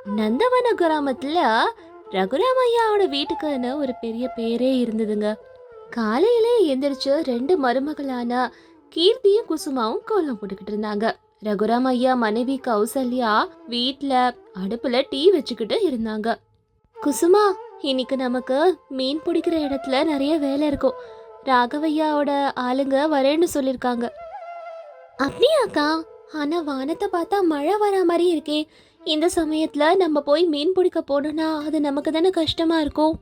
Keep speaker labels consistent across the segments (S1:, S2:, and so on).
S1: நந்தவன கிராமத்துல ரகுராமையாவோட வீட்டுக்குன்னு ஒரு பெரிய பேரே இருந்ததுங்க. காலையிலே எந்திரிச்சு ரெண்டு மருமகளான கீர்த்தியும் குசுமாவும் கோலம் போட்டுக்கிட்டு இருந்தாங்க. ரகுராம் ஐயா மனைவி கௌசல்யா வீட்ல அடுப்புல டீ வச்சுக்கிட்டு இருந்தாங்க. குசுமா, இன்னைக்கு நமக்கு மீன் பிடிக்கிற இடத்துல நிறைய வேலை இருக்கும். ராகவையாவோட ஆளுங்க வரேன்னு சொல்லிருக்காங்க. அப்படியாக்கா? ஆனா வானத்தை பார்த்தா மழை வர மாதிரி இருக்கே. இந்த சமயத்துல நம்ம போய் மீன் பிடிக்க போனோம்னா அது நமக்கு தானே கஷ்டமா இருக்கும்.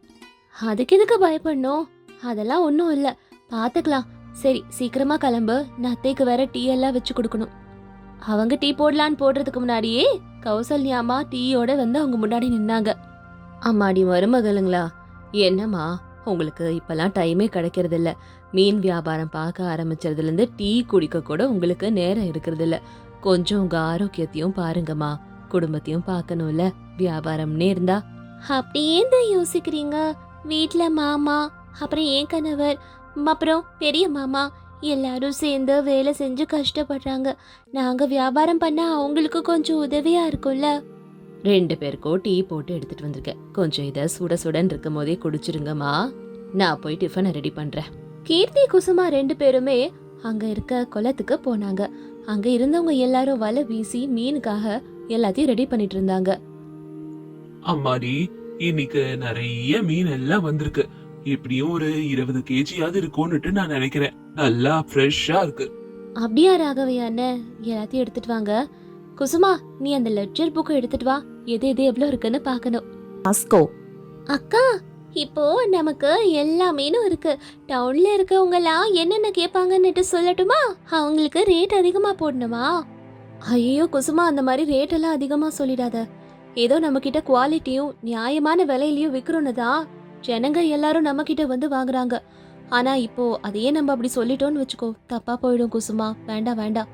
S1: அதுக்கு எதுக்கு பயப்படணும்? அதெல்லாம் ஒன்றும் இல்லை, பார்த்துக்கலாம். சரி, சீக்கிரமா கிளம்பு. நான் அத்தைக்கு வேற டீ எல்லாம் வச்சு கொடுக்கணும். அவங்க டீ போடலான்னு போடுறதுக்கு முன்னாடியே கௌசல்யாமா டீயோட வந்து அவங்க முன்னாடி நின்னாங்க. அம்மாடி மருமகளுங்களா, என்னம்மா உங்களுக்கு இப்பெல்லாம் டைமே கிடைக்கிறது இல்ல. மீன் வியாபாரம் பார்க்க ஆரம்பிச்சதுலேருந்து டீ குடிக்க கூட உங்களுக்கு நேரம் இருக்கிறது இல்ல. கொஞ்சம் உங்க ஆரோக்கியத்தையும் பாருங்கம்மா, குடும்பத்தையும் பார்க்கணும்ல. வியாபாரம்னே இருந்தா அப்படியே தான் யோசிக்கிறீங்க. வீட்ல மாமா, அப்புறம் என் கணவர், அப்புறம் பெரிய மாமா எல்லாரும் சேர்ந்து வேலை செஞ்சு கஷ்டப்படுறாங்க. நாங்க வியாபாரம் பண்ணா அவங்களுக்கு கொஞ்சம் உதவியா இருக்கும்ல. ரெண்டு பேருக்கும் டீ போட்டு எடுத்துட்டு வந்திருக்கேன். கொஞ்சம் இதை சுட சுடன் இருக்கும் போதே குடிச்சிருங்கம்மா. நான் போய் டிஃபனை ரெடி பண்றேன். கீர்த்தி குசுமா ரெண்டு பேருமே அங்க இருக்க குளத்துக்கு போனாங்க. அங்க இருந்தவங்க எல்லாரும் வலை வீசி மீனுக்காக எல்லாத்தையும் ரெடி பண்ணிட்டு இருந்தாங்க.
S2: அம்மாடி, இன்னைக்கு நிறைய மீன் எல்லாம் வந்திருக்கு. இப்படியும் ஒரு 20 கேஜியாவது இருக்கும்னுட்டு நான் நினைக்கிறேன். நல்லா ஃப்ரெஷ்ஷா இருக்கு.
S1: அப்படியா ராகவையான்னு? எல்லாத்தையும் எடுத்துட்டு வாங்க. குசுமா, நீ அந்த லெட்ஜர் புக்கை எடுத்துட்டு வா. எது எது எவ்வளவு இருக்குன்னு பாக்கணும். அக்கா, இப்போ நமக்கு எல்லா மீனும் இருக்கு. டவுன்ல இருக்கவங்க எல்லாம் என்னென்ன கேட்பாங்கன்னு சொல்லட்டுமா? அவங்களுக்கு ரேட் அதிகமா போடணுமா? ஐயோ குசுமா, அந்த மாதிரி ரேட் எல்லாம் அதிகமா சொல்லிடாத. ஏதோ நம்ம கிட்ட குவாலிட்டியும் நியாயமான விலையிலயும் விக்கிறோன்னு தான் ஜனங்க எல்லாரும் நம்ம கிட்ட வந்து வாங்குறாங்க. ஆனா இப்போ அதையே நம்ம அப்படி சொல்லிட்டோம்னு வச்சுக்கோ, தப்பா போயிடும் குசுமா. வேண்டாம் வேண்டாம்.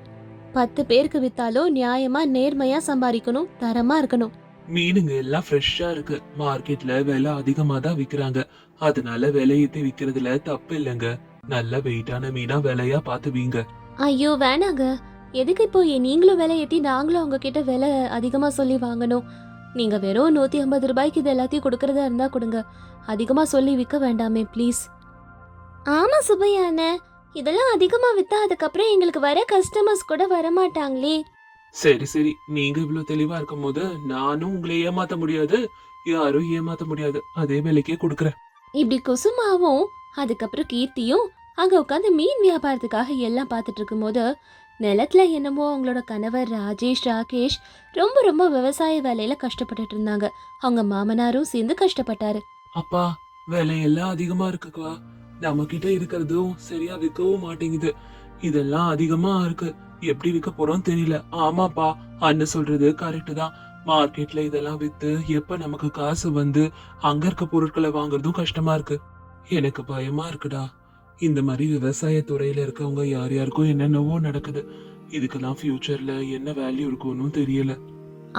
S1: 10 பேருக்கு வித்தாலும் நியாயமா நேர்மையா சம்பாதிக்கணும், தரமா இருக்கணும்.
S2: மீனுங்க எல்லாம் ஃப்ரெஷ்ஷா இருக்கு. மார்க்கெட்ல விலை அதிகமா தான் விக்கிறாங்க. அதனால விலையேத்தி விக்கிறதுல தப்பு இல்லைங்க. நல்ல வெயிட்டான மீனா விலையா பார்த்து வீங்க.
S1: ஐயோ வேணாங்க. எதுக்கு இப்போ நீங்களும் விலை ஏத்தி நாங்களும் அவங்க கிட்ட விலை அதிகமா சொல்லி வாங்கணும்? நீங்க வெறும் 150 ரூபாய்க்கு இது எல்லாத்தையும் கொடுக்கறதா இருந்தா கொடுங்க. அதிகமா சொல்லி விற்க வேண்டாமே ப்ளீஸ். ஆமா சுபையான, இதெல்லாம் அதிகமா வித்தா அதுக்கப்புறம் எங்களுக்கு வர கஸ்டமர்ஸ் கூட வரமாட்டாங்களே.
S2: சரி சரி, நீங்க இவ்வளவு தெளிவா இருக்கும் போது நானும் உங்களை ஏமாத்த முடியாது, யாரும் ஏமாத்த முடியாது. அதே விலைக்கே கொடுக்கறேன்.
S1: இப்படி குசுமாவும் அதுக்கப்புறம் கீர்த்தியும் அங்க உட்காந்து மீன் வியாபாரத்துக்காக எல்லாம் பார்த்துட்டு இருக்கும் போது நிலத்துல என்னமோ அவங்களோட கணவர் ராகேஷ் ரொம்ப ரொம்ப விவசாய வேலையில கஷ்டப்பட்டுட்டு இருந்தாங்க. அவங்க மாமனாரும் சேர்ந்து கஷ்டப்பட்டாரு.
S2: அப்பா, விலையெல்லாம் அதிகமா இருக்குக்கா. நம்ம கிட்ட இருக்கிறதும் சரியா விற்கவும் மாட்டேங்குது. இதெல்லாம் அதிகமா இருக்கு. எப்படி விற்க போறோம் தெரியல. ஆமாப்பா, அண்ணன் சொல்றது கரெக்ட் தான். மார்க்கெட்ல இதெல்லாம் வித்து எப்ப நமக்கு காசு வந்து அங்க இருக்க பொருட்களை வாங்குறதும் கஷ்டமா இருக்கு. எனக்கு பயமா இருக்குடா. இந்த மாதிரி விவசாய துறையில இருக்கவங்க யார் யாருக்கும் என்னென்னவோ நடக்குது. இதுக்கெல்லாம் ஃபியூச்சர்ல என்ன வேல்யூ இருக்கும்னு தெரியல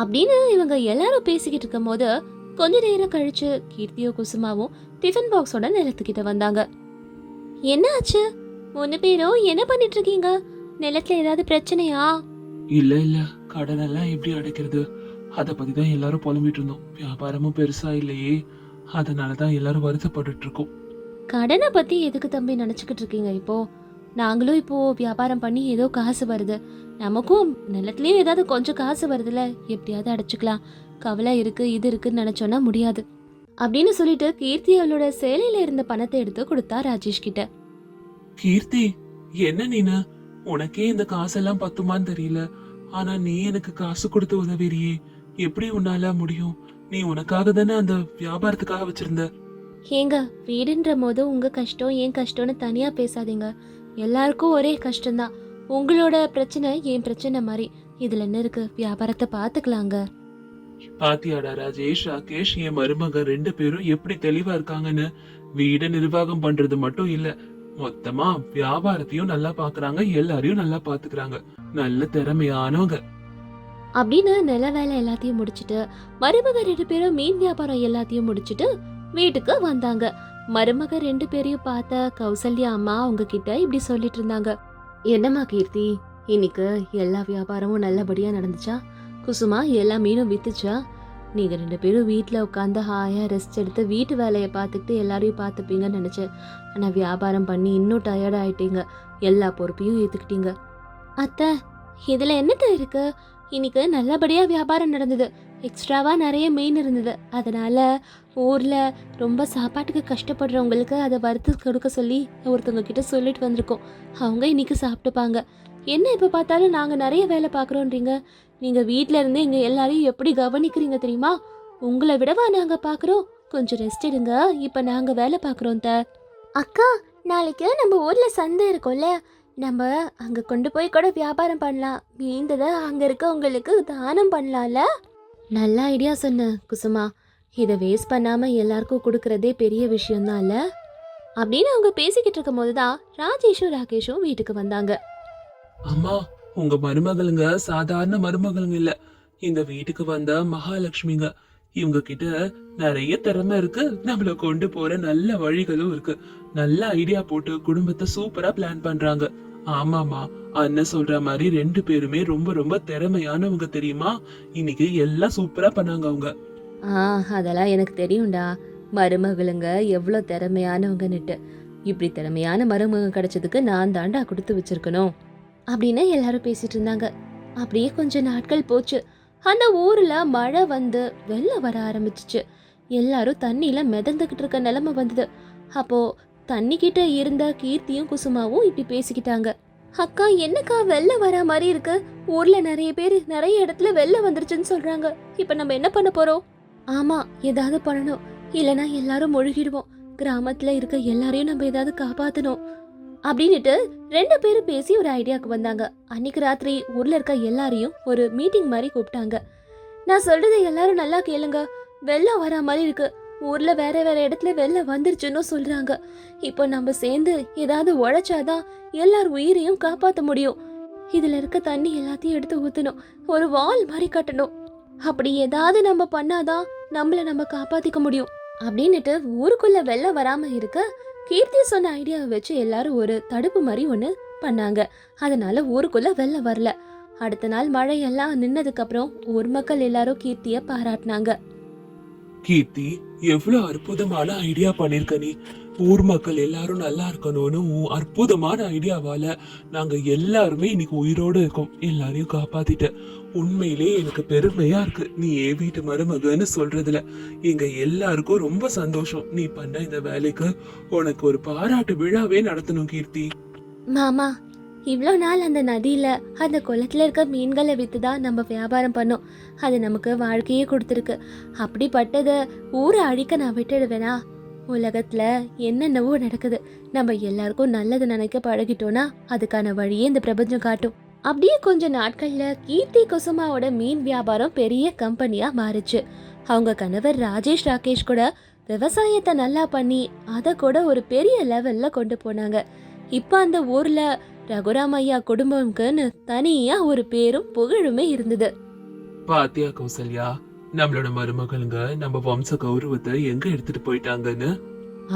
S1: அப்படின்னு இவங்க எல்லாரும் பேசிக்கிட்டு இருக்கும் போது கொஞ்ச நேரம் கழிச்சு கீர்த்தியோ குசுமாவும் டிஃபன் பாக்ஸோட நிலத்துக்கிட்ட வந்தாங்க. என்ன ஆச்சு? 3 பேரும் என்ன பண்ணிட்டு இருக்கீங்க? நிலத்துல ஏதாவது பிரச்சனையா?
S2: இல்ல இல்ல, கடன் எல்லாம் எப்படி அடைக்கிறது அத பத்தி தான் எல்லாரும் புலம்பிட்டு இருந்தோம். வியாபாரமும் பெருசா இல்லையே, அதனாலதான் எல்லாரும் வருத்தப்பட்டு இருக்கோம்.
S1: கடனை பத்தி எதுக்கு தம்பி நினைச்சுக்கிட்டு இருக்கீங்க? இப்போ நாங்களும் இப்போ வியாபாரம் பண்ணி ஏதோ காசு வருது, நமக்கும் நிலத்துலயும் ஏதாவது கொஞ்சம் காசு வருதுல, எப்படியாவது அடைச்சுக்கலாம். கவலை இருக்கு இது இருக்குன்னு நினைச்சோன்னா முடியாது அப்படின்னு சொல்லிட்டு கீர்த்தி அவளோட சேலையில இருந்த பணத்தை எடுத்து கொடுத்தா ராஜேஷ் கிட்ட.
S2: கீர்த்தி, என்ன நீனு? உனக்கே இந்த காசெல்லாம் பத்துமான்னு தெரியல. ஆனா நீ எனக்கு காசு கொடுத்து உதவிறியே, எப்படி உன்னால முடியும்? நீ உனக்காக தானே அந்த வியாபாரத்துக்காக வச்சிருந்த.
S1: ஏங்க, வீடுன்ற போது உங்க கஷ்டம் என் கஷ்டம்னு தனியா பேசாதீங்க. எல்லாருக்கும் ஒரே கஷ்டம்தான். உங்களோட பிரச்சனை என் பிரச்சனை மாதிரி. இதுல என்ன இருக்கு? வியாபாரத்தை பாத்துக்கலாங்க.
S2: பாத்தியாடா ராஜேஷ், ராகேஷ், என் மருமக 2 பேரும் எப்படி தெளிவா இருக்காங்கன்னு. வீட நிர்வாகம் பண்றது மட்டும் இல்ல, மொத்தமா வியாபாரத்தையும் நல்லா பாக்குறாங்க, எல்லாரையும் நல்லா பாத்துக்கிறாங்க. நல்ல திறமையானவங்க
S1: அப்படின்னு நில வேலை எல்லாத்தையும் முடிச்சிட்டு மருமக 2 பேரும் மீன் வியாபாரம் எல்லாத்தையும் முடிச்சிட்டு வீட்டுக்கு வந்தாங்க. மருமக 2 பேரையும் பார்த்த கௌசல்யா அம்மா அவங்க கிட்ட இப்படி சொல்லிட்டு இருந்தாங்க. என்னம்மா கீர்த்தி, இன்னைக்கு எல்லா வியாபாரமும் நல்லபடியா நடந்துச்சா? குசுமா எல்லா மீனும் வித்துச்சா? நீங்க 2 பேரும் வீட்ல உட்காந்து ஹாயா ரெஸ்ட் எடுத்து வீட்டு வேலையை பார்த்துக்கிட்டு எல்லாரையும் பார்த்துப்பீங்கன்னு நினைச்சேன். ஆனா வியாபாரம் பண்ணி இன்னும் டயர்ட் ஆயிட்டீங்க. எல்லா பொறுப்பையும் ஏத்துக்கிட்டீங்க. அத்தை, இதுல என்னத்த இருக்கு? இன்னைக்கு நல்லபடியா வியாபாரம் நடந்தது. எக்ஸ்ட்ராவா நிறைய மீன் இருந்தது. அதனால ஊர்ல ரொம்ப சாப்பாட்டுக்கு கஷ்டப்படுறவங்களுக்கு அதை வறுத்து கொடுக்க சொல்லி ஒருத்தவங்க கிட்ட சொல்லிட்டு வந்திருக்கோம். அவங்க இன்னைக்கு சாப்பிட்டுப்பாங்க. என்ன இப்ப பார்த்தாலும் நாங்க நிறைய வேலை பார்க்குறோன்றீங்க? நீங்க வீட்ல இருந்து எங்க எல்லாரையும் எப்படி கவனிக்கிறீங்க தெரியுமா? உங்களை விடவா நாங்க பார்க்குறோம்? கொஞ்சம் ரெஸ்ட் எடுங்க. இப்ப நாங்க வேலை பார்க்குறோம் த. அக்கா, நாளைக்கு நம்ம ஊர்ல சந்தை இருக்கும்ல, நம்ம அங்க கொண்டு போய் கூட வியாபாரம் பண்ணலாம். மீந்ததை அங்க இருக்கவங்களுக்கு தானம் பண்ணலாம்ல. நல்ல ஐடியா சொன்ன குசுமா. இதை வேஸ்ட் பண்ணாம எல்லாருக்கும் கொடுக்கறதே பெரிய விஷயம்தான்ல அப்படின்னு அவங்க பேசிக்கிட்டு இருக்கும் போதுதான் ராஜேஷும் ராகேஷும் வீட்டுக்கு வந்தாங்க.
S2: அம்மா, உங்க மருமகளுங்க சாதாரண மருமகளுங்க இல்ல. இந்த வீட்டுக்கு வந்த மகாலட்சுமிங்க. இவங்க கிட்ட நிறைய திறமை இருக்கு. நம்மள கொண்டு போற நல்ல வழிகளும் இருக்கு. நல்ல ஐடியா போட்டு குடும்பத்தை சூப்பரா பிளான் பண்றாங்க. ஆமாமா, அண்ணன் சொல்ற மாதிரி 2 பேருமே ரொம்ப ரொம்ப திறமையானவங்க தெரியுமா? இன்னைக்கு எல்லாம் சூப்பரா பண்ணாங்க அவங்க.
S1: அதெல்லாம் எனக்கு தெரியும்டா. மருமகளுங்க எவ்வளோ திறமையானவங்கன்னுட்டு. இப்படி திறமையான மருமக கிடைச்சதுக்கு நான் தாண்டா கொடுத்து வச்சிருக்கணும் அப்படின்னு எல்லாரும் பேசிட்டு இருந்தாங்க. அப்படியே கொஞ்ச நாட்கள் போச்சு. அந்த ஊர்ல மழை வந்து வெள்ளம் வர ஆரம்பிச்சிச்சு. எல்லாரும் தண்ணியில மிதந்துகிட்டு இருக்க நிலைமை வந்தது. அப்போ தண்ணி கிட்ட இருந்த கீர்த்தியும் குசுமாவும் இப்படி பேசிக்கிட்டாங்க. அக்கா, என்னக்கா வெள்ளம் வர மாதிரி இருக்கு? ஊர்ல நிறைய பேர் நிறைய இடத்துல வெள்ளம் வந்துருச்சுன்னு சொல்றாங்க. இப்ப நம்ம என்ன பண்ண போறோம்? ஆமா, ஏதாவது பண்ணணும். இல்லைன்னா எல்லாரும் முழுகிடுவோம். கிராமத்துல இருக்க எல்லாரையும் நம்ம ஏதாவது காப்பாத்தணும் அப்படின்னுட்டு 2 பேரும் பேசி ஒரு ஐடியாவுக்கு வந்தாங்க. அன்னைக்கு ராத்திரி ஊர்ல இருக்க எல்லாரையும் ஒரு மீட்டிங் மாதிரி கூப்பிட்டாங்க. நான் சொல்றதை எல்லாரும் நல்லா கேளுங்க. வெள்ளம் வர மாதிரி இருக்கு. ஊர்ல வேற வேற இடத்துல வெள்ளம் வந்துருச்சுன்னு சொல்றாங்க. இப்போ நம்ம சேர்ந்து ஏதாவது உழைச்சாதான் எல்லார் உயிரையும் காப்பாற்ற முடியும். இதுல இருக்க தண்ணி எல்லாத்தையும் எடுத்து ஊத்தணும். ஒரு வால் மாதிரி கட்டணும். அப்படி ஏதாவது நம்ம பண்ணாதான் நம்மள நம்ம காப்பாத்திக்க முடியும் அப்படின்னுட்டு ஊருக்குள்ள வெள்ளம் வராம இருக்க கீர்த்தி சொன்ன ஐடியாவை வச்சு எல்லாரும் ஒரு தடுப்பு மாதிரி ஒன்று பண்ணாங்க. அதனால ஊருக்குள்ள வெள்ளம் வரல. அடுத்த நாள் மழையெல்லாம் நின்னதுக்கு அப்புறம் ஊர் மக்கள் எல்லாரும் கீர்த்திய பாராட்டினாங்க.
S2: கீர்த்தி, எவ்வளவு அற்புதமான ஐடியா பண்ணிருக்க நீ. ஊர் மக்கள் எல்லாரும் நல்லா இருக்கணும்னு உன் அற்புதமான ஐடியாவால நாங்க எல்லாருமே இன்னைக்கு உயிரோட இருக்கோம். எல்லாரையும் காப்பாத்திட்ட. உண்மையிலே எனக்கு பெருமையா இருக்கு நீ என் வீட்டு மருமகன்னு சொல்றதுல. எங்க எல்லாருக்கும் ரொம்ப சந்தோஷம். நீ பண்ண இந்த வேலைக்கு உனக்கு ஒரு பாராட்டு விழாவே நடத்தணும் கீர்த்தி.
S1: மாமா, இவ்வளோ நாள் அந்த நதியில அந்த குளத்துல இருக்க மீன்களை வித்து தான் நம்ம வியாபாரம் பண்ணோம். அது நமக்கு வாழ்க்கையே கொடுத்துருக்கு. அப்படிப்பட்டதை ஊரை அழிக்க நான் விட்டுடுவேனா? உலகத்துல என்னென்னவோ நடக்குது. நம்ம எல்லாருக்கும் நல்லது நினைக்க பழகிட்டோம்னா அதுக்கான வழியே இந்த பிரபஞ்சம் காட்டும். அப்படியே கொஞ்ச நாட்கள்ல கீர்த்தி குசுமாவோட மீன் வியாபாரம் பெரிய கம்பெனியா மாறுச்சு. அவங்க கணவர் ராஜேஷ் ராகேஷ் கூட விவசாயத்தை நல்லா பண்ணி அதை கூட ஒரு பெரிய லெவல்ல கொண்டு போனாங்க. இப்ப அந்த ஊர்ல ரகுராமையா குடும்பம்க்குன்னு தனியா ஒரு பேரும் புகழுமே இருந்தது.
S2: பாத்தியா கௌசல்யா, நம்மளோட மருமகளுங்க நம்ம வம்ச கௌரவத்தை எங்க எடுத்துட்டு போயிட்டாங்கன்னு.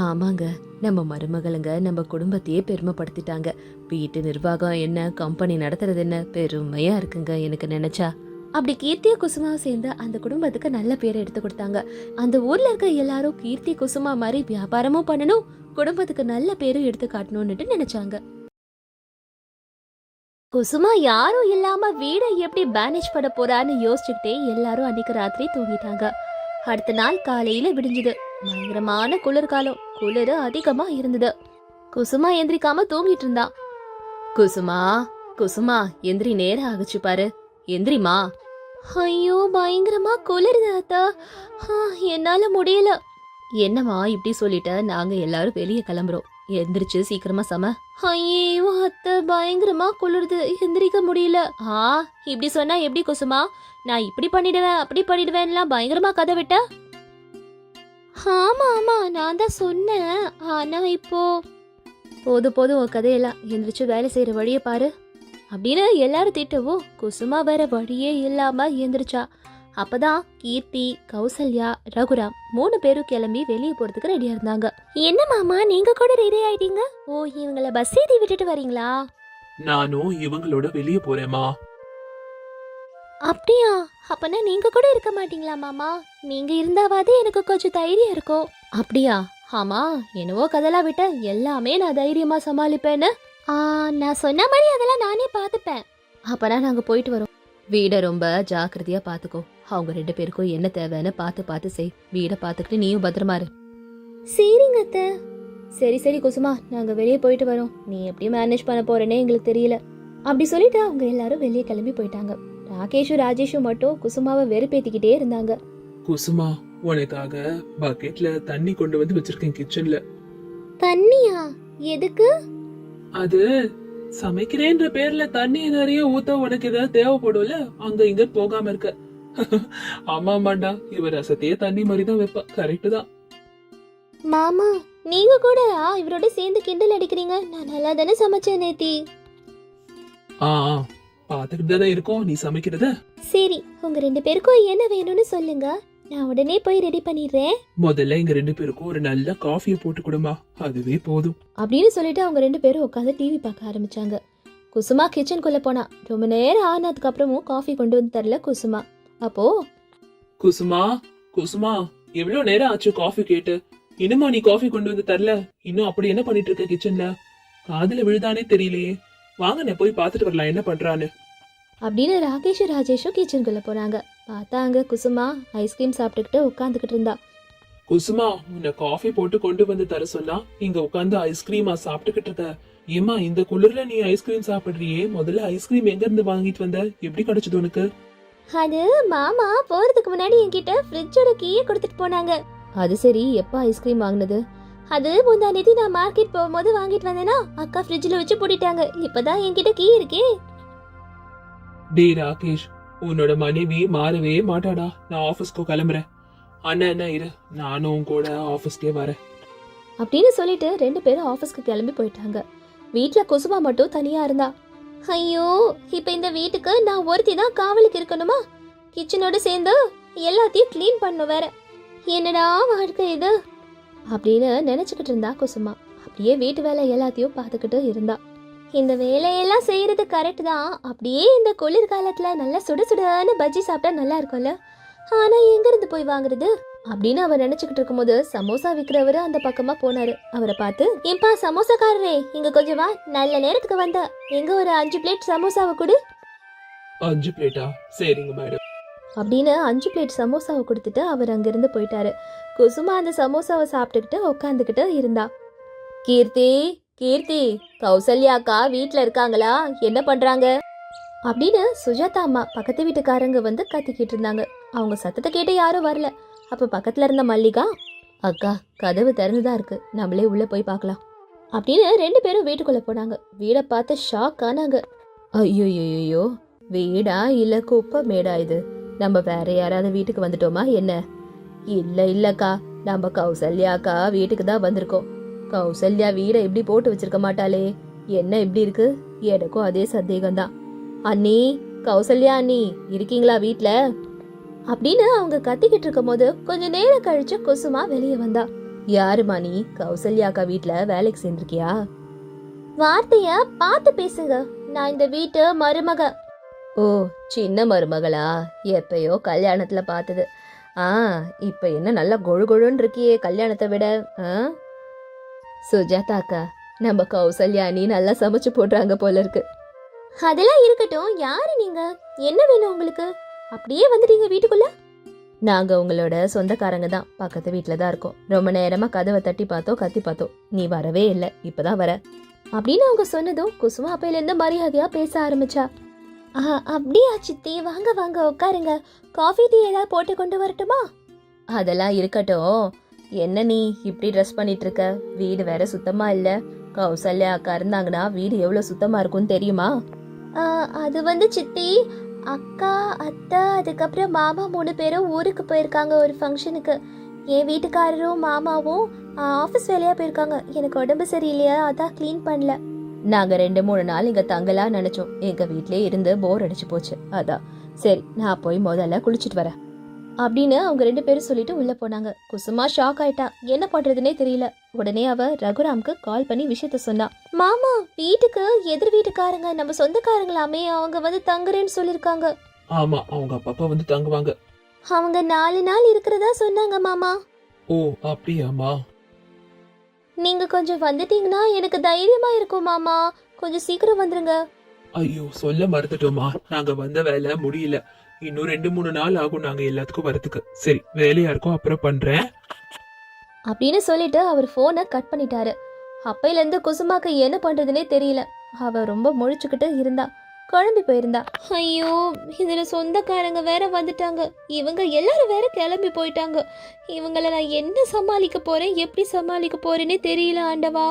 S1: ஆமாங்க, நம்ம மருமகளுங்க நம்ம குடும்பத்தையே பெருமைப்படுத்திட்டாங்க. வீட்டு நிர்வாகம் என்ன, கம்பெனி நடத்துறது என்ன, பெருமையா இருக்குங்க எனக்கு நினைச்சா. அப்படி கீர்த்தியா குசுமாவை சேர்ந்து அந்த குடும்பத்துக்கு நல்ல பேரை எடுத்து கொடுத்தாங்க. அந்த ஊர்ல இருக்க எல்லாரும் கீர்த்தி குசுமா மாதிரி வியாபாரமும் பண்ணணும், குடும்பத்துக்கு நல்ல பேரும் எடுத்து காட்டணும்னுட்டு நினைச்சாங்க. குசுமா யாரும் இல்லாம வீடை எப்படி மேனேஜ் பண்ண போறான்னு யோசிச்சுக்கிட்டே எல்லாரும் அன்னைக்கு ராத்திரி தூங்கிட்டாங்க. அடுத்த நாள் காலையில விடிஞ்சது. பயங்கரமான குளிர்காலம். குளிர் அதிகமா இருந்தது. குசுமா எந்திரிக்காம தூங்கிட்டு இருந்தா. குசுமா, குசுமா எந்திரி, நேரம் ஆகுச்சு பாரு, எந்திரிமா. ஐயோ, பயங்கரமா குளிருது அத்தா. என்னால முடியல. என்னம்மா இப்படி சொல்லிட்ட? நாங்க எல்லாரும் வெளியே கிளம்புறோம். எந்திரிச்சு சீக்கிரமா சம. ஐயோ அத்தை, பயங்கரமா குளிருது, எந்திரிக்க முடியல. இப்படி சொன்னா எப்படி குசுமா? நான் இப்படி பண்ணிடுவேன் அப்படி பண்ணிடுவேன்லாம் பயங்கரமா கதை விட்ட. ஆமா ஆமா, நான் தான் சொன்னேன். ஆனா இப்போ போதும் போதும் உன் கதையெல்லாம், எந்திரிச்சு வேலை செய்யற வழியை பாரு அப்படின்னு எல்லாரும் திட்டவும் குசுமா வேற வழியே இல்லாம எந்திரிச்சா. அப்பதான் கீர்த்தி, கௌசல்யா, ரகுராம் 3 பேரும் கிளம்பி வெளியே போறதுக்கு ரெடியா இருந்தாங்க. என்ன மாமா, நீங்க கூட ரெடி ஆயிட்டீங்க? ஓ, இவங்கள பஸ் ஏத்தி விட்டுட்டு வரீங்களா?
S2: நானும் இவங்களோட வெளியே போறேமா.
S1: அப்படியா? அப்பனா நீங்க கூட இருக்க மாட்டீங்களா மாமா? நீங்க இருந்தாவாது எனக்கு கொஞ்சம் தைரியம் இருக்கும். அப்படியா? ஆமா, என்னவோ கதெல்லாம் விட்ட எல்லாமே நான் தைரியமா சமாளிப்பேன்னு. நான் சொன்ன மாதிரி அதெல்லாம் நானே பார்த்துப்பேன். அப்பனா நாங்க போயிட்டு வரோம். வீடை ரொம்ப ஜாக்கிரதையா பாத்துக்கோ. அவங்க 2 பேருக்கும் என்ன தேவைன்னு பார்த்து செய். வீடை பார்த்துக்கிட்டு நீயும் பத்திரமா இரு. சரிங்க அத்தை. சரி சரி குசுமா, நாங்க வெளியே போயிட்டு வரோம். நீ எப்படி மேனேஜ் பண்ண போறேனே எங்களுக்கு தெரியல. அப்படி சொல்லிட்டு அவங்க எல்லாரும் வெளியே கிளம்பி போயிட்டாங்க. ராகேஷும் ராஜேஷும் மட்டும் குசுமாவை வெறுப்பேத்திக்கிட்டே இருந்தாங்க.
S2: குசுமா, உனக்காக பக்கெட்ல தண்ணி கொண்டு வந்து வச்சிருக்கேன் கிச்சன்ல.
S1: தண்ணியா? எதுக்கு?
S2: அது சமைக்கிறேன்ற பேர்ல தண்ணி நிறைய ஊத்த உனக்கு ஏதாவது தேவைப்படும்ல, அங்க இங்க போகாம இருக்க. ஆமாமாண்டா, இவ ரசத்தையே தண்ணி மாதிரி தான் வைப்பா. கரெக்ட் தான்.
S1: மாமா, நீங்க கூட இவரோட சேர்ந்து கிண்டல் அடிக்கிறீங்க. நான் நல்லா தானே சமைச்சேன் நேத்தி.
S2: ஆ பாத்துக்கிட்டு தானே இருக்கோம் நீ சமைக்கிறத.
S1: சரி, உங்க 2 பேருக்கும் என்ன வேணும்னு சொல்லுங்க, நான் உடனே போய் ரெடி பண்ணிடுறேன்.
S2: முதல்ல எங்க 2 பேருக்கும் ஒரு நல்ல காஃபியை போட்டு கொடுமா, அதுவே போதும்
S1: அப்படின்னு சொல்லிட்டு அவங்க 2 பேரும் உட்காந்து டிவி பார்க்க ஆரம்பிச்சாங்க. குசுமா கிச்சனுக்குள்ள போனா. ரொம்ப நேரம் ஆனதுக்கு அப்புறமும் காஃபி கொண்டு வந்து தரல குசுமா. அப்போ
S2: குசுமா, குசுமா, எவ்வளவு நேரம் ஆச்சு காஃபி கேட்டு? இன்னுமா நீ காஃபி கொண்டு வந்து தரல? இன்னும் அப்படி என்ன பண்ணிட்டு இருக்க கிச்சன்ல? காதுல விழுதானே தெரியலையே. வாங்க நான் போய் பாத்துட்டு வரலாம் என்ன பண்றான்னு.
S1: அப்படின்னு ராகேஷும் ராஜேஷும் கிச்சனுக்குள்ள போனாங்க. பார்த்தாங்க குசுமா ஐஸ்கிரீம் சாப்பிட்டுக்கிட்டு உட்காந்துக்கிட்டு இருந்தா.
S2: குசுமா, உன்னை காஃபி போட்டு கொண்டு வந்து தர சொன்னா இங்க உட்காந்து ஐஸ்கிரீமா சாப்பிட்டுக்கிட்டு இருக்க. ஏமா இந்த குளிர்ல நீ ஐஸ்கிரீம் சாப்பிடுறியே, முதல்ல ஐஸ்கிரீம் எங்க இருந்து வாங்கிட்டு வந்த? எப்படி கிடைச்சது உனக்கு?
S1: அது மாமா போறதுக்கு முன்னாடி என்கிட்ட ஃப்ரிட்ஜோட கீயை கொடுத்துட்டு போனாங்க. அது சரி, எப்ப ஐஸ்கிரீம் வாங்கினது? அது முந்தானேதி நான் மார்க்கெட் போகும்போது வாங்கிட்டு வந்தேனா, அக்கா ஃப்ரிட்ஜ்ல வச்சு பூட்டிட்டாங்க. இப்பதான் என்கிட்ட கீ இருக்கே.
S2: டே ராகேஷ், உன்னோட மனைவி மாறவே மாட்டாடா. நான் ஆபீஸ்க்கு கிளம்புறேன். அண்ணா என்ன இரு, நானும் கூட ஆபீஸ்க்கே வரேன்
S1: அப்படின்னு சொல்லிட்டு 2 பேரும் ஆபீஸ்க்கு கிளம்பி போயிட்டாங்க. வீட்ல குசுமா மட்டும் தனியா இருந்தா. ஐயோ, இப்ப இந்த வீட்டுக்கு நான் ஒருத்தி தான் காவலுக்கு இருக்கணுமா? கிச்சனோட சேர்ந்து எல்லாத்தையும் க்ளீன் பண்ணணும் வேற. என்னடா வாழ்க்கை இது அப்படின்னு நினைச்சுக்கிட்டு இருந்தா குசுமா. அப்படியே வீட்டு வேலை எல்லாத்தையும் பார்த்துக்கிட்டு இருந்தா. இந்த வேலையெல்லாம் செய்யறது கரெக்ட் தான். அப்படியே இந்த குளிர்காலத்துல நல்லா சுடுன்னு பஜ்ஜி சாப்பிட்டா நல்லா இருக்கும்ல. ஆனா எங்க இருந்து போய் வாங்குறது அப்படின்னு அவ நினைச்சுக்கிட்டு இருக்கும்போது சமோசா விற்கிறவரு அந்த பக்கமா போனாரு. அவரை பார்த்து, ஏன்பா சமோசாக்காரரே, இங்க கொஞ்சம் வா, நல்ல நேரத்துக்கு வந்த. எங்க ஒரு 5 பிளேட் சமோசாவை கொடு.
S2: 5 பிளேட்டா? சரிங்க மேடம்
S1: அப்படின்னு 5 பிளேட் சமோசாவை கொடுத்துட்டு அவர் அங்கிருந்து போயிட்டாரு. குசுமா அந்த சமோசாவை சாப்பிட்டுக்கிட்டு உட்காந்துக்கிட்டு இருந்தா. கீர்த்தி, கீர்த்தி, கௌசல்யாக்கா வீட்ல இருக்காங்களா? என்ன பண்றாங்க? அப்படின்னு சுஜாதா அம்மா பக்கத்து வீட்டுக்காரங்க வந்து கத்திக்கிட்டு இருந்தாங்க. அவங்க சத்தத்தை கேட்டு யாரும் வரல. அப்ப பக்கத்துல இருந்த மல்லிகா, அக்கா கதவு திறந்துதான் இருக்கு, நம்மளே உள்ள போய் பார்க்கலாம் அப்படின்னு 2 பேரும் வீட்டுக்குள்ள போனாங்க. வீடை பார்த்து ஷாக் ஆனாங்க. ஐயோ, வீடா இல்ல குப்பை மேடா இது? நம்ம வேற யாராவது வீட்டுக்கு வந்துட்டோமா என்ன? இல்லக்கா, நம்ம கௌசல்யாக்கா வீட்டுக்கு தான் வந்திருக்கோம். கௌசல்யா வீடை இப்படி போட்டு வச்சிருக்க மாட்டாளே, என்ன இப்படி இருக்கு? எனக்கும் அதே சந்தேகம்தான். அண்ணி, கௌசல்யா அண்ணி இருக்கீங்களா வீட்ல? அப்படின்னு அவங்க கத்திக்கிட்டு இருக்கும் போது கொஞ்ச நேரம் கழிச்சு குசுமா வெளியே வந்தா. யாருமா நீ? கௌசல்யாக்கா வீட்ல வேலைக்கு சேர்ந்திருக்கியா? வார்த்தைய பார்த்து பேசுங்க, நான் இந்த வீட்டு மருமக. ஓ, சின்ன மருமகளா? எப்பயோ கல்யாணத்துல பார்த்தது. இப்ப என்ன நல்லா கொழு கொழுன்னு இருக்கியே கல்யாணத்தை விட. சுஜாதா அக்கா, நம்ம கௌசல்யா நீ நல்லா சமைச்சு போடுறாங்க போல இருக்கு. அதெல்லாம் இருக்கட்டும், யாரு நீங்க? என்ன வேணும் உங்களுக்கு? அப்படியே வந்துட்டீங்க வீட்டுக்குள்ள? நாங்க உங்களோட சொந்தக்காரங்க தான், பக்கத்து வீட்டுல தான் இருக்கோம். ரொம்ப நேரமா கதவை தட்டி பார்த்தோம், கத்தி பார்த்தோம், நீ வரவே இல்லை, இப்பதான் வர அப்படின்னு அவங்க சொன்னதும் குசுமா அப்பையில இருந்து மரியாதையா பேச ஆரம்பிச்சா. அப்படியா சித்தி, வாங்க வாங்க உட்காருங்க. காஃபி டீ ஏதாவது போட்டு கொண்டு வரட்டுமா? அதெல்லாம் இருக்கட்டும். என்ன நீ இப்படி ட்ரெஸ் பண்ணிட்டு இருக்க? வீடு வேற சுத்தமா இல்ல. கௌசல்யா அக்கா இருந்தாங்கன்னா வீடு எவ்வளவு சுத்தமா இருக்கும்னு தெரியுமா? அது வந்து சித்தி, அக்கா, அத்தை, அதுக்கப்புறம் மாமா 3 பேரும் ஊருக்கு போயிருக்காங்க ஒரு ஃபங்க்ஷனுக்கு. என் வீட்டுக்காரரும் மாமாவும் ஆஃபீஸ் வேலையா போயிருக்காங்க. எனக்கு உடம்பு சரியில்லையா, அதான் க்ளீன் பண்ணல. நாங்க 2-3 நாள் இங்க தங்கலாம் நினைச்சோம். எங்க வீட்லயே இருந்து போர் அடிச்சு போச்சு, அதான். சரி, நான் போய் முதல்ல குளிச்சுட்டு வரேன் அப்படின்னு அவங்க 2 பேரும் சொல்லிட்டு உள்ள போனாங்க. குசுமா ஷாக் ஆயிட்டா, என்ன பண்றதுன்னே தெரியல. உடனே அவ ரகுராம்க்கு கால் பண்ணி விஷயத்த சொன்னா. மாமா, வீட்டுக்கு எதிர் வீட்டுக்காரங்க நம்ம சொந்தக்காரங்களாமே, அவங்க வந்து தங்குறேன்னு சொல்லிருக்காங்க.
S2: ஆமா, அவங்க அப்பப்பா வந்து தங்குவாங்க.
S1: அவங்க 4 நாள் இருக்கிறதா சொன்னாங்க மாமா.
S2: ஓ, அப்படியாமா?
S1: நீங்க கொஞ்சம் வந்துட்டீங்கன்னா எனக்கு தைரியமா இருக்கும் மாமா. கொஞ்சம் சீக்கிரம் வந்துருங்க.
S2: ஐயோ, சொல்ல மறந்துட்டோமா, நாங்க வந்த வேலை முடியல. இன்னும் 2-3 நாள் ஆகும் நாங்க எல்லாத்துக்கும் வரதுக்கு. சரி, வேலையா இருக்கும், அப்புறம் பண்றேன்.
S1: அப்படின்னு சொல்லிட்டு அவர் ஃபோனை கட் பண்ணிட்டாரு. அப்பையிலேருந்து குசுமாக்கு என்ன பண்றதுனே தெரியல. அவ ரொம்ப முழிச்சுக்கிட்டு இருந்தா, குழம்பி போயிருந்தா. ஐயோ, இதுல சொந்தக்காரங்க வேற வந்துட்டாங்க. இவங்க எல்லாரும் வேற கிளம்பி போயிட்டாங்க. இவங்கள நான் என்ன சமாளிக்க போறேன், எப்படி சமாளிக்க போறேன்னே தெரியல ஆண்டவா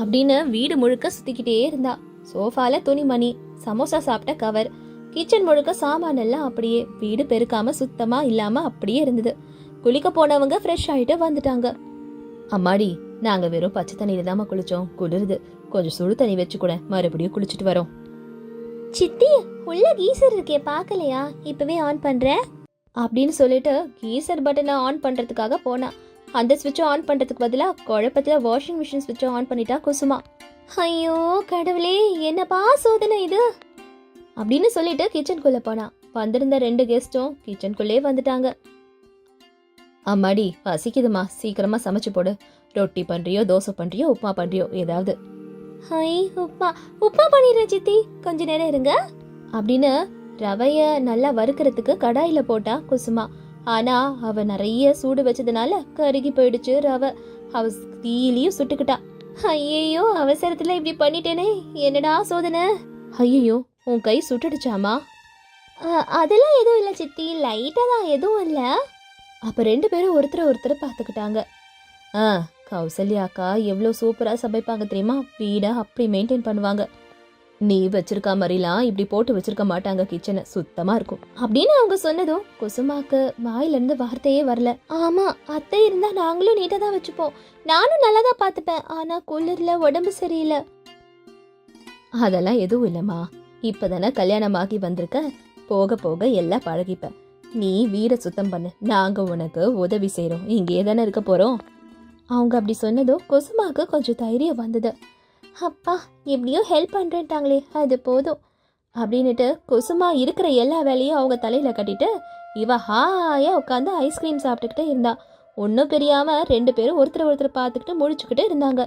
S1: அப்படின்னு வீடு முழுக்க சுத்திக்கிட்டே இருந்தா. சோஃபால துணிமணி, சமோசா சாப்பிட்ட கவர், கிச்சன் முழுக்க சாமான் எல்லாம் அப்படியே, வீடு பெருக்காம சுத்தமா இல்லாம அப்படியே இருந்தது. குளிக்க போனவங்க ஃப்ரெஷ் ஆயிட்டு வந்துட்டாங்க. அம்மாடி, நாங்க வெறும் பச்சை தண்ணியில தாமா குளிச்சோம், குளிருது, கொஞ்சம் சுடு தண்ணி வச்சு கூட மறுபடியும் குளிச்சுட்டு வரோம். சித்தி, உள்ள கீசர் இருக்கே, பார்க்கலையா? இப்பவே ஆன் பண்றேன் அப்படின்னு சொல்லிட்டு கீசர் பட்டனை ஆன் பண்றதுக்காக போனா. அந்த ஸ்விட்சை ஆன் பண்றதுக்கு பதிலா குழப்பத்துல வாஷிங் மிஷின் ஸ்விட்சை ஆன் பண்ணிட்டா குசுமா. ஐயோ கடவுளே, என்னப்பா சோதனை இது அப்படின்னு சொல்லிட்டு கிச்சனுக்குள்ள போனா. வந்திருந்த 2 கெஸ்டும் கிச்சனுக்குள்ளே வந்துட்டாங்க. அம்மாடி, பசிக்குதுமா, சீக்கிரமா சமைச்சு போடு. ரொட்டி பண்றியோ, தோசை பண்றியோ, உப்புமா பண்றியோ, ஏதாவது. ஹை, உப்புமா உப்புமா பண்ணிடுறேன் சித்தி, கொஞ்ச நேரம் இருங்க அப்படின்னு ரவைய நல்லா வறுக்கிறதுக்கு கடாயில போட்டா குசுமா. ஆனா அவ நிறைய சூடு வச்சதுனால கருகி போயிடுச்சு ரவை. அவ தீயிலையும் சுட்டுக்கிட்டா. ஐயோ, அவசரத்துல இப்படி பண்ணிட்டேனே, என்னடா சோதனை. ஐயோ, உன் கை சுட்டுடுச்சாமா? அதெல்லாம் எதுவும் இல்லை சித்தி, லைட்டா தான், எதுவும் இல்லை. அப்ப 2 பேரும் ஒருத்தர் பார்த்துக்கிட்டாங்க. கௌசல்யா அக்கா எவ்வளோ சூப்பரா சமைப்பாங்க தெரியுமா, வீடை அப்படி மெயின்டைன் பண்ணுவாங்க. நீ வச்சிருக்க மாதிரிலாம் இப்படி போட்டு வச்சிருக்க மாட்டாங்க, கிச்சனை சுத்தமா இருக்கும் அப்படின்னு அவங்க சொன்னதும் குசுமாக்கு வாயிலிருந்து வார்த்தையே வரல. ஆமா, அத்தை இருந்தா நாங்களும் நீட்டா தான் வச்சுப்போம், நானும் நல்லா தான் பார்த்துப்பேன், ஆனா குளிர்ல உடம்பு சரியில்லை. அதெல்லாம் எதுவும் இல்லம்மா, இப்பதானே கல்யாணம் ஆகி வந்திருக்க, போக போக எல்லாம் பழகிப்ப. நீ வீடை சுத்தம் பண்ணு, நாங்க உனக்கு உதவி செய்யறோம், இங்கே தானே இருக்க போறோம். அவங்க அப்படி சொன்னதும் குசுமாக்கு கொஞ்சம் தைரியம் வந்தது. அப்பா, எப்படியோ ஹெல்ப் பண்றேன்ட்டாங்களே, அது போதும் அப்படின்னுட்டு குசுமா இருக்கிற எல்லா வேலையும் அவங்க தலையில கட்டிட்டு இவ ஹாயா உட்காந்து ஐஸ்கிரீம் சாப்பிட்டுக்கிட்டே இருந்தா. ஒன்றும் தெரியாம 2 பேரும் ஒருத்தர் பார்த்துக்கிட்டு முழிச்சுக்கிட்டு இருந்தாங்க.